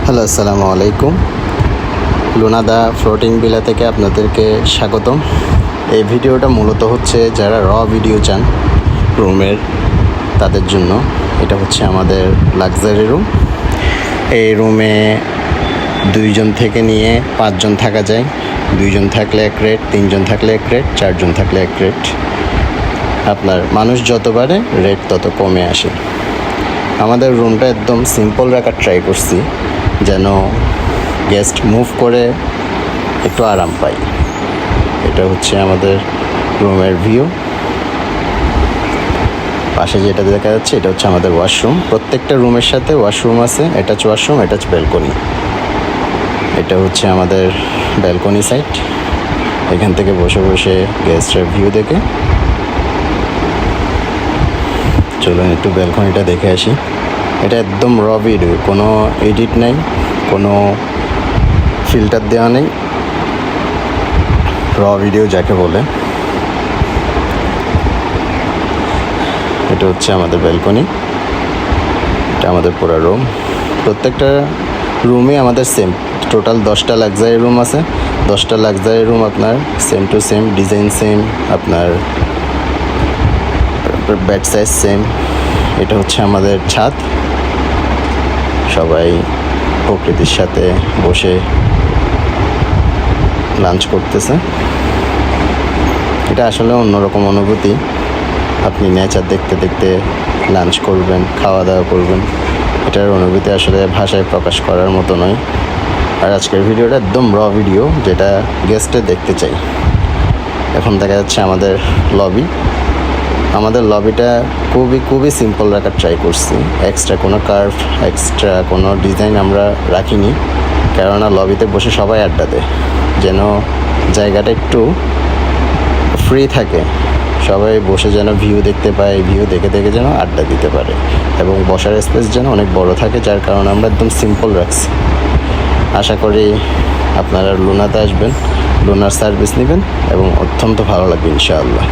Hello, আসসালামু আলাইকুম। লুনাদা floating villa থেকে আপনাদেরকে স্বাগতম। এই ভিডিওটা মূলত হচ্ছে যারা ভিডিও চান রুমের তাদের জন্য। এটা হচ্ছে আমাদের লাক্সারি রুম। এই রুমে 2 জন থেকে নিয়ে 5 জন থাকা যায়। 2 জন থাকলে 1 রেট, 3 জন থাকলে 1 রেট, 4 জন থাকলে 1 রেট। আপনার মানুষ যত বাড়ে রেট তত কমে আসে। আমাদের রুমটা একদম সিম্পল রাখার ট্রাই করছি, যেন গেস্ট মুভ করে একটু আরাম পায়। এটা হচ্ছে আমাদের রুমের ভিউ। পাশে যেটা দেখা যাচ্ছে এটা হচ্ছে আমাদের ওয়াশরুম। প্রত্যেকটা রুমের সাথে ওয়াশরুম আছে। এটা হচ্ছে ওয়াশরুম, এটা হচ্ছে ব্যালকনি। এটা হচ্ছে আমাদের ব্যালকনি সাইড। এখান থেকে বসে বসে গেস্টের ভিউ দেখে চলুন একটু ব্যালকনিটা দেখে আসি। এটা একদম ভিডিও, কোনো এডিট নাই, কোনো ফিল্টার দেওয়া নেই। ভিডিও যাকে বলে। এটা হচ্ছে আমাদের ব্যালকনি। এটা আমাদের পুরো রুম। প্রত্যেকটা রুমে আমাদের সেম। টোটাল 10টা লাক্সারি রুম আছে। 10টা লাক্সারি রুম আপনার same to same, design same, আপনার বেড সাইজ সেম। এটা হচ্ছে আমাদের ছাদ। সবাই প্রকৃতির সাথে বসে লাঞ্চ করতেছে। এটা আসলে অন্যরকম অনুভূতি। আপনি নেচার দেখতে দেখতে লাঞ্চ করবেন, খাওয়া দাওয়া করবেন। এটার অনুভূতি আসলে ভাষায় প্রকাশ করার মতো নয়। আর আজকের ভিডিওটা একদম ভিডিও, যেটা গেস্টে দেখতে চাই। এখন দেখা যাচ্ছে আমাদের লবি। আমাদের লবিটা খুবই সিম্পল রাখার ট্রাই করছি। এক্সট্রা কোনো কার্ভ, এক্সট্রা কোনো ডিজাইন আমরা রাখিনি, কেননা লবিতে বসে সবাই আড্ডা দেয়, যেন জায়গাটা একটু ফ্রি থাকে। সবাই বসে যেন ভিউ দেখতে পায়, ভিউ দেখে দেখে যেন আড্ডা দিতে পারে, এবং বসার স্পেস যেন অনেক বড় থাকে, যার কারণে আমরা একদম সিম্পল রাখছি। আশা করি আপনারা লুনাতে আসবেন, লুনার সার্ভিস নেবেন এবং অত্যন্ত ভালো লাগবে ইনশাআল্লাহ।